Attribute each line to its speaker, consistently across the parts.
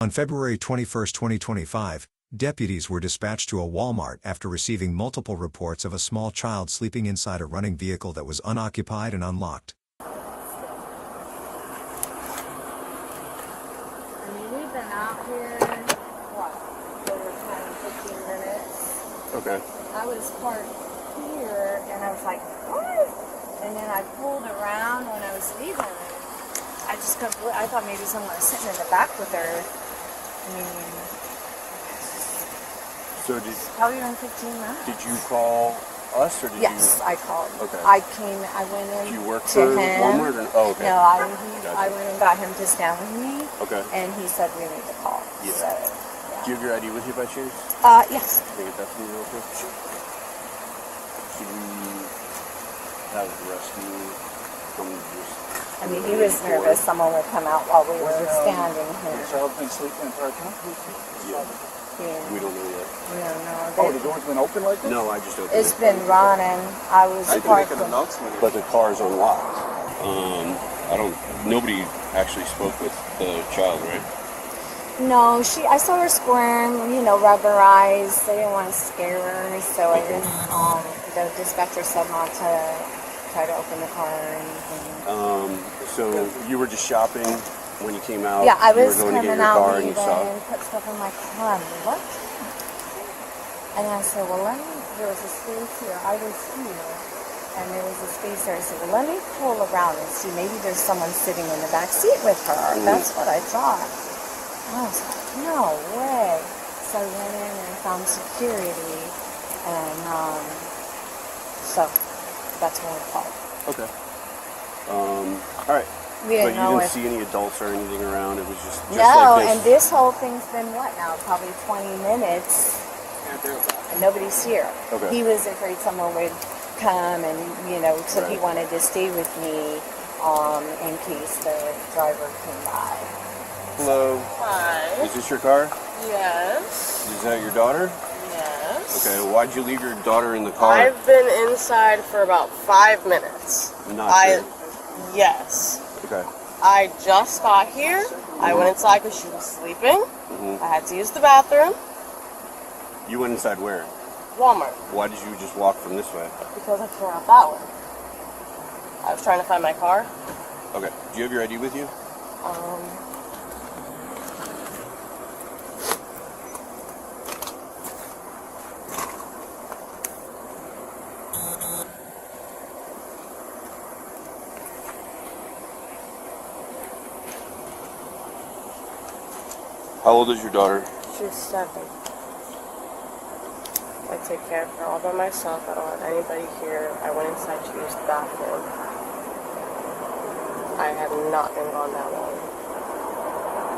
Speaker 1: On February 21, 2025, deputies were dispatched to a Walmart after receiving multiple reports of a small child sleeping inside a running vehicle that was unoccupied and unlocked.
Speaker 2: We've been out here, over 10, 15 minutes.
Speaker 3: Okay.
Speaker 2: I was parked here, and I was like, what? And then I pulled around when I was leaving. I thought maybe someone was sitting in the back with her.
Speaker 3: So
Speaker 2: probably around 15 minutes.
Speaker 3: did you call us or did
Speaker 2: Yes, I called.
Speaker 3: Okay.
Speaker 2: I went in.
Speaker 3: Do you work
Speaker 2: to
Speaker 3: for
Speaker 2: him.
Speaker 3: Walmart? Oh, okay.
Speaker 2: No,
Speaker 3: Gotcha.
Speaker 2: I went and got him to stand with me.
Speaker 3: Okay.
Speaker 2: And he said we need to call.
Speaker 3: Yeah.
Speaker 2: So,
Speaker 3: Do you have your ID with you by chance?
Speaker 2: Yes.
Speaker 3: Can I get that from you real quick? Should we have rescue come just...
Speaker 2: He was nervous someone would come out while we were standing here.
Speaker 4: The child been sleeping in parking?
Speaker 3: Yeah.
Speaker 2: Yeah.
Speaker 3: We don't know yet.
Speaker 2: We don't know.
Speaker 4: Oh, the door's been open like this?
Speaker 3: No, I just opened
Speaker 2: It's
Speaker 3: it.
Speaker 2: been running. I was parked.
Speaker 3: But the car's unlocked. Nobody actually spoke with the child, right?
Speaker 2: No, I saw her squirm, rub her eyes. They didn't want to scare her, so the dispatcher said not to try to open the car or anything.
Speaker 3: So you were just shopping when you came out?
Speaker 2: Yeah, I was
Speaker 3: you were going to
Speaker 2: coming
Speaker 3: get your car
Speaker 2: out
Speaker 3: and you saw...
Speaker 2: and put stuff in my car. What? And I said, well, there was a space here. I was here, and there was a space there. I said, well, let me pull around and see. Maybe there's someone sitting in the back seat with her. That's what I thought. And I was like, no way. So I went in and found security, and so that's when we called.
Speaker 3: Okay. All right.
Speaker 2: We didn't know
Speaker 3: you didn't
Speaker 2: if...
Speaker 3: see any adults or anything around? It was just
Speaker 2: No,
Speaker 3: like this?
Speaker 2: and this whole thing's been what now? Probably 20 minutes. And nobody's here.
Speaker 3: Okay.
Speaker 2: He was afraid someone would come and, so he wanted to stay with me in case the driver came by.
Speaker 3: Hello.
Speaker 5: Hi.
Speaker 3: Is this your car?
Speaker 5: Yes.
Speaker 3: Is that your daughter?
Speaker 5: Yes.
Speaker 3: Okay, why'd you leave your daughter in the car?
Speaker 5: I've been inside for about 5 minutes.
Speaker 3: Not sure.
Speaker 5: Yes.
Speaker 3: Okay.
Speaker 5: I just got here. I went inside because she was sleeping. I had to use the bathroom.
Speaker 3: You went inside where?
Speaker 5: Walmart.
Speaker 3: Why did you just walk from this way?
Speaker 5: Because I came out that way. I was trying to find my car.
Speaker 3: Okay. Do you have your ID with you? How old is your daughter?
Speaker 5: She's 7. I take care of her all by myself. I don't have anybody here. I went inside to use the bathroom. I have not been gone that long.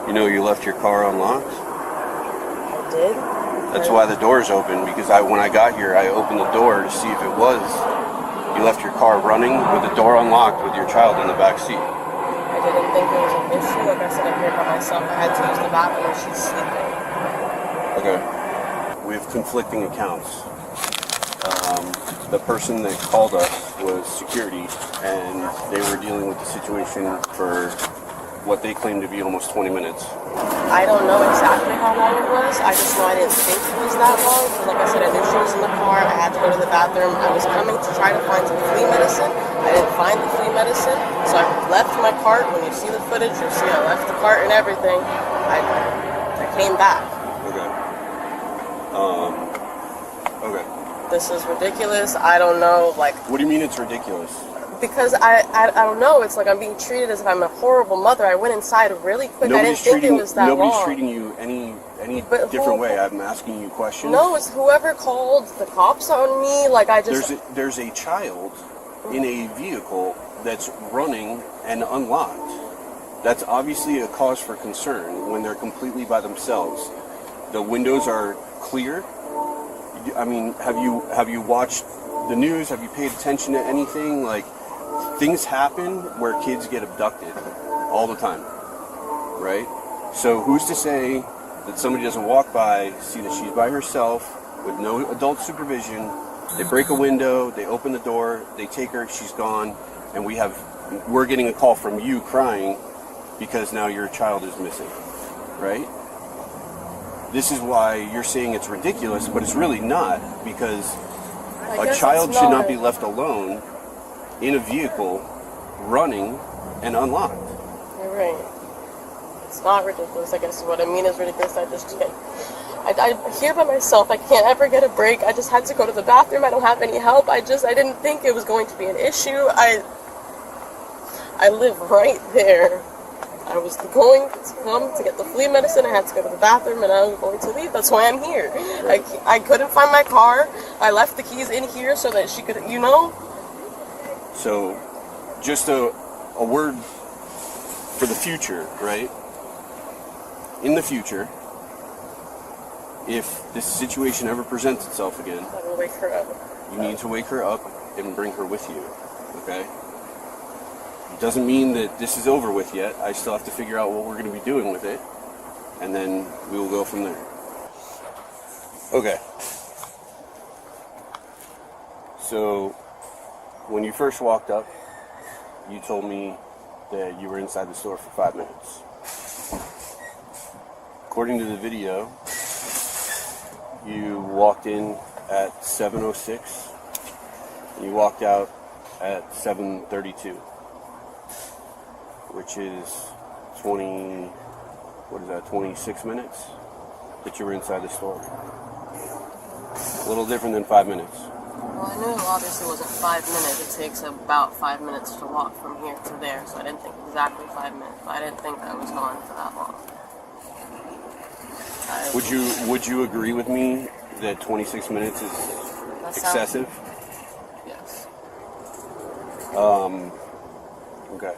Speaker 3: You know you left your car unlocked?
Speaker 5: I did.
Speaker 3: That's why the door's open, because when I got here, I opened the door to see if it was. You left your car running with the door unlocked with your child in the back seat.
Speaker 5: I didn't think it was an issue. Like I said, I'm here by myself. I had to use the bathroom and she's sleeping.
Speaker 3: Okay. We have conflicting accounts. The person that called us was security, and they were dealing with the situation for what they claimed to be almost 20 minutes.
Speaker 5: I don't know exactly how long it was. I just know I didn't think it was that long. Because like I said, I knew she was in the car. I had to go to the bathroom. I was coming to try to find some flea medicine. I didn't find the flea medicine, so I left my cart. When you see the footage, you'll see I left the cart and everything. I came back.
Speaker 3: Okay. Okay.
Speaker 5: This is ridiculous. I don't know, like...
Speaker 3: What do you mean it's ridiculous?
Speaker 5: Because I don't know. It's like I'm being treated as if I'm a horrible mother. I went inside really quick. I didn't think it was that long.
Speaker 3: Nobody's treating you any different way. I'm asking you questions.
Speaker 5: No, it's whoever called the cops on me. Like I just...
Speaker 3: There's a child in a vehicle that's running and unlocked. That's obviously a cause for concern when they're completely by themselves. The windows are clear. I mean, have you watched the news? Have you paid attention to anything? Like, things happen where kids get abducted all the time, right? So who's to say that somebody doesn't walk by, see that she's by herself with no adult supervision, they break a window, they open the door, they take her, she's gone, and we're getting a call from you crying because now your child is missing, right? this is why you're saying it's ridiculous, but it's really not, because
Speaker 5: I
Speaker 3: a
Speaker 5: guess
Speaker 3: child
Speaker 5: it's
Speaker 3: should not be left alone in a vehicle running and unlocked.
Speaker 5: You're right. It's not ridiculous, I guess what I mean is ridiculous. I just can't. I'm here by myself. I can't ever get a break. I just had to go to the bathroom. I don't have any help. I didn't think it was going to be an issue. I live right there. I was going to come to get the flea medicine. I had to go to the bathroom, and I was going to leave. That's why I'm here. I couldn't find my car. I left the keys in here so that she could,
Speaker 3: So, just a word for the future, right? In the future, if this situation ever presents itself again,
Speaker 5: I will wake her up.
Speaker 3: you need to wake her up and bring her with you, okay? It doesn't mean that this is over with yet. I still have to figure out what we're going to be doing with it, and then we will go from there. Okay. So, when you first walked up, you told me that you were inside the store for 5 minutes. According to the video, you walked in at 7:06, and you walked out at 7:32, which is 26 minutes that you were inside the store. A little different than 5 minutes.
Speaker 5: Well, I knew obviously it wasn't 5 minutes. It takes about 5 minutes to walk from here to there, so I didn't think exactly 5 minutes, but I didn't think I was gone for that long.
Speaker 3: Would you agree with me that 26 minutes is excessive?
Speaker 5: Yes.
Speaker 3: Okay.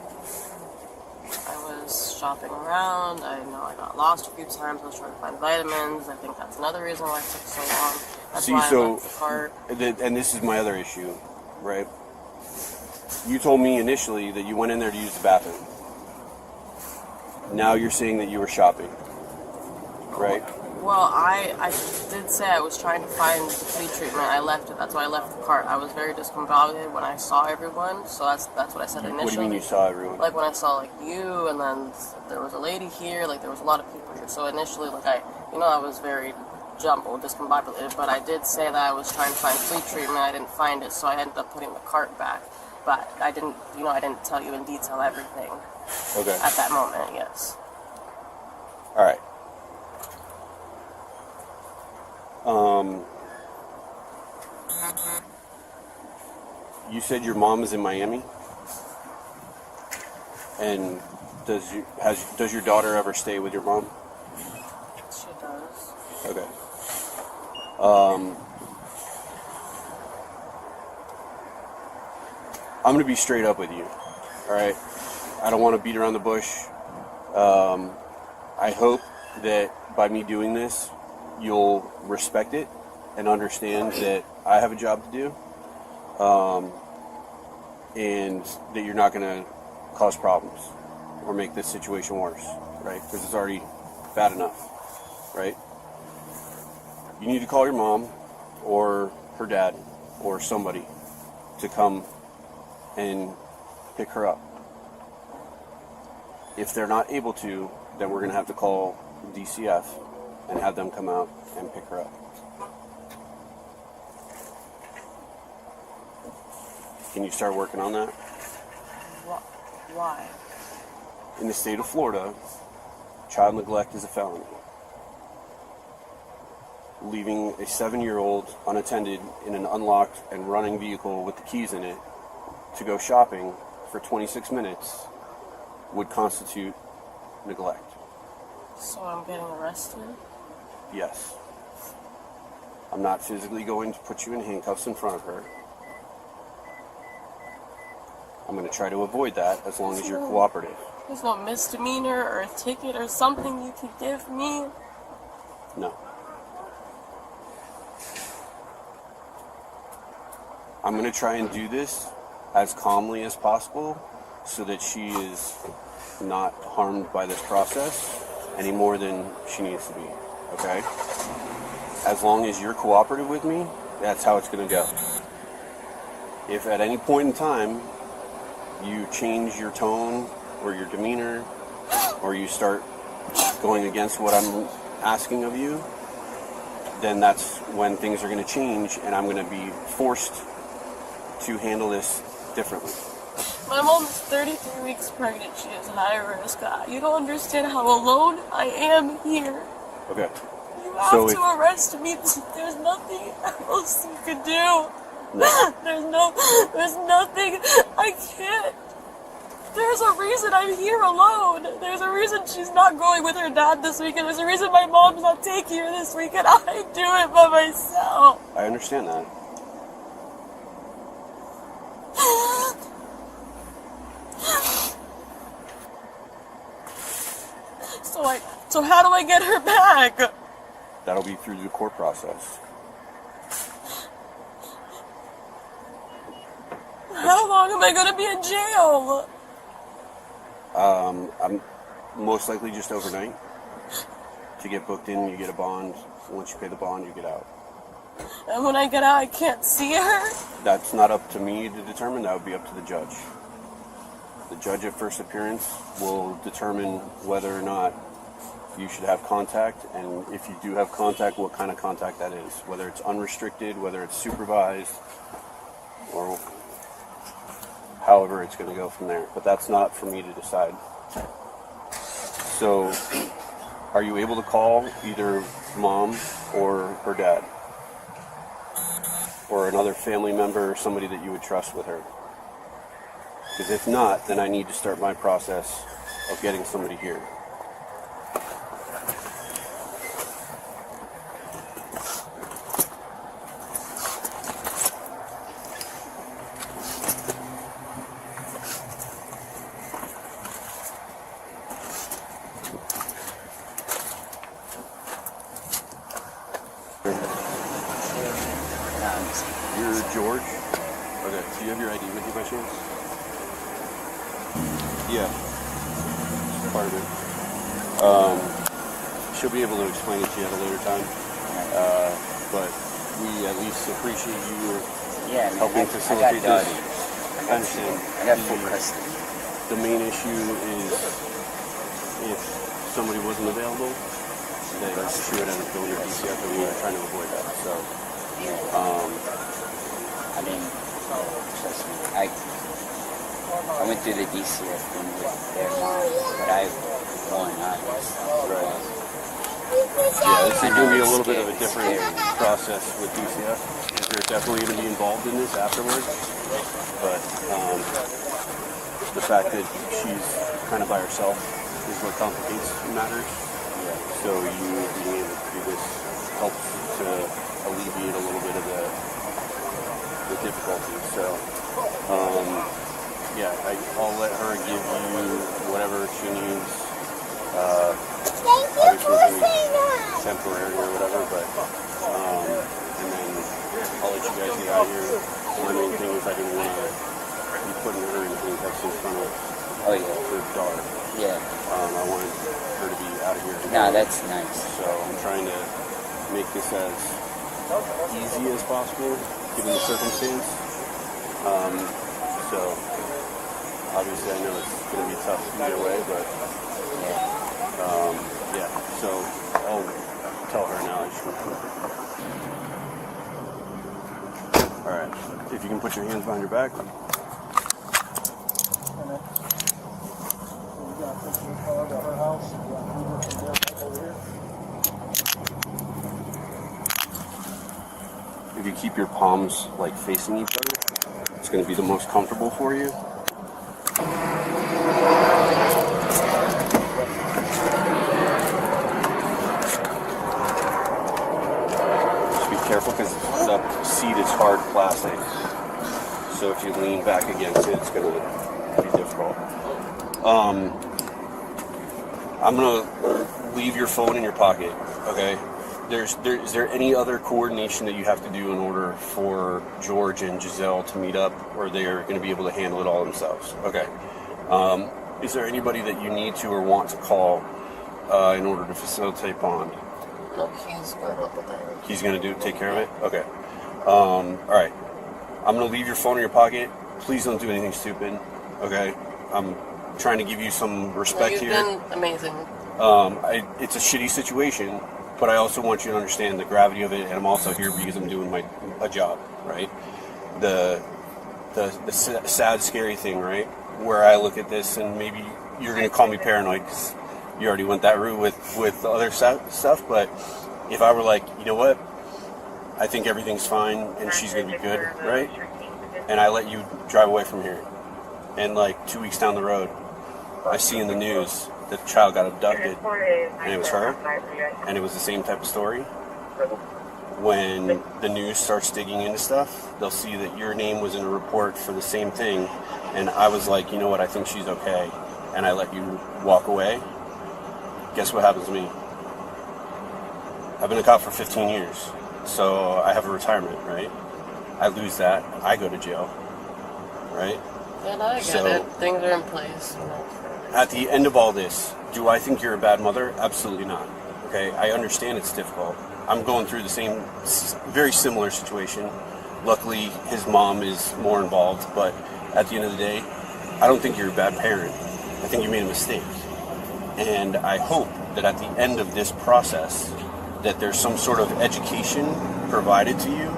Speaker 5: I was shopping around. I know I got lost a few times. I was trying to find vitamins. I think that's another reason why it took so long. That's why I left the cart.
Speaker 3: And this is my other issue, right? You told me initially that you went in there to use the bathroom. Now you're saying that you were shopping, right?
Speaker 5: Well, I did say I was trying to find the flea treatment. I left it. That's why I left the cart. I was very discombobulated when I saw everyone. So that's what I said initially.
Speaker 3: What do you mean you saw everyone?
Speaker 5: Like when I saw like you, and then there was a lady here. Like there was a lot of people here. So initially, like I was very discombobulated. But I did say that I was trying to find flea treatment. I didn't find it, so I ended up putting the cart back. But I didn't tell you in detail everything.
Speaker 3: Okay.
Speaker 5: At that moment, yes.
Speaker 3: All right. You said your mom is in Miami, and does your daughter ever stay with your mom?
Speaker 5: She does.
Speaker 3: Okay. I'm gonna be straight up with you. All right. I don't want to beat around the bush. I hope that by me doing this, you'll respect it and understand that I have a job to do, and that you're not going to cause problems or make this situation worse, right? Because it's already bad enough, right? You need to call your mom or her dad or somebody to come and pick her up. If they're not able to, then we're going to have to call DCF and have them come out and pick her up. Can you start working on that?
Speaker 5: Why?
Speaker 3: In the state of Florida, child neglect is a felony. Leaving a 7-year-old unattended in an unlocked and running vehicle with the keys in it to go shopping for 26 minutes would constitute neglect.
Speaker 5: So I'm getting arrested?
Speaker 3: Yes. I'm not physically going to put you in handcuffs in front of her. I'm going to try to avoid that as long as you're cooperative.
Speaker 5: There's no misdemeanor or a ticket or something you could give me?
Speaker 3: No. I'm going to try and do this as calmly as possible so that she is not harmed by this process any more than she needs to be, okay? As long as you're cooperative with me, that's how it's going to go. If at any point in time you change your tone or your demeanor, or you start going against what I'm asking of you, then that's when things are going to change, and I'm going to be forced to handle this differently.
Speaker 5: My mom's 33 weeks pregnant. She is high risk. You don't understand how alone I am here.
Speaker 3: Okay.
Speaker 5: You have to arrest me. There's nothing else you can do. No. There's nothing. I can't. There's a reason I'm here alone. There's a reason she's not going with her dad this weekend. There's a reason my mom's not taking her this weekend. I do it by myself.
Speaker 3: I understand that.
Speaker 5: So how do I get her back?
Speaker 3: That'll be through the court process.
Speaker 5: How long am I going to be in jail?
Speaker 3: I'm most likely just overnight. To get booked in, you get a bond. Once you pay the bond, you get out.
Speaker 5: And when I get out, I can't see her?
Speaker 3: That's not up to me to determine. That would be up to the judge. The judge at first appearance will determine whether or not you should have contact, and if you do have contact, what kind of contact that is. Whether it's unrestricted, whether it's supervised, or however it's going to go from there. But that's not for me to decide. So, are you able to call either mom or her dad? Or another family member or somebody that you would trust with her? Because if not, then I need to start my process of getting somebody here. You're George? Okay, do you have your ID with you by chance? Yeah. Part of it. She'll be able to explain it to you at a later time. But we at least appreciate you helping facilitate this. I understand.
Speaker 6: I got full custody.
Speaker 3: The main issue is if somebody wasn't available, then she would end up going to DCF, and we were trying to avoid that. So,
Speaker 6: I mean, trust me, I went through the DCF thing with their mom, but I won, obviously.
Speaker 3: Right. Yeah, this is going to be a little bit of a different process with DCF. They're definitely going to be involved in this afterwards. But the fact that she's kind of by herself is what complicates matters. So you being able to do this helps to alleviate a little bit of the difficulty. So, I'll let her give you whatever she needs. Obviously, temporary or whatever, but and then I'll let you guys get out of here. The main thing is I didn't want to be putting her in handcuffs in front of her daughter.
Speaker 6: Yeah.
Speaker 3: I wanted her to be out of here.
Speaker 6: No, that's nice.
Speaker 3: So I'm trying to make this as easy as possible, given the circumstance. So obviously I know it's going to be tough either way, but so I'll tell her now. Alright, if you can put your hands behind your back. If you keep your palms like facing each other, it's going to be the most comfortable for you. Just be careful because the seat is hard plastic. So if you lean back against it, it's going to be difficult. I'm going to leave your phone in your pocket, okay? Is there any other coordination that you have to do in order for George and Giselle to meet up, or they're going to be able to handle it all themselves? Okay. Is there anybody that you need to or want to call in order to facilitate bond?
Speaker 5: No, he's going to help with that.
Speaker 3: He's going to take care of it? Okay. All right. I'm going to leave your phone in your pocket. Please don't do anything stupid, okay? I'm trying to give you some respect here.
Speaker 5: You've been amazing.
Speaker 3: It's a shitty situation, but I also want you to understand the gravity of it, and I'm also here because I'm doing a job, right? The sad, scary thing, right? Where I look at this, and maybe you're going to call me paranoid because you already went that route with the other stuff, but if I were like, you know what, I think everything's fine and she's going to be good, right? And I let you drive away from here, and like 2 weeks down the road, I see in the news that the child got abducted, and it was her, and it was the same type of story. When the news starts digging into stuff, they'll see that your name was in a report for the same thing, and I was like, you know what, I think she's okay, and I let you walk away. Guess what happens to me? I've been a cop for 15 years, so I have a retirement, right? I lose that, I go to jail, right?
Speaker 5: Yeah, no, I get it. Things are in place.
Speaker 3: At the end of all this, do I think you're a bad mother? Absolutely not. Okay, I understand it's difficult. I'm going through the same, very similar situation. Luckily, his mom is more involved, but at the end of the day, I don't think you're a bad parent. I think you made a mistake. And I hope that at the end of this process, that there's some sort of education provided to you,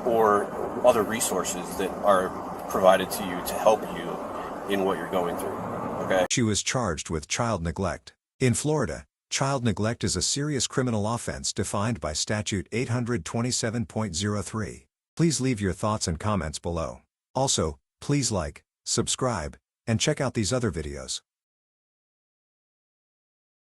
Speaker 3: or other resources that are provided to you to help you in what you're going through. Okay.
Speaker 1: She was charged with child neglect. In Florida, child neglect is a serious criminal offense defined by Statute 827.03. Please leave your thoughts and comments below. Also, please like, subscribe, and check out these other videos.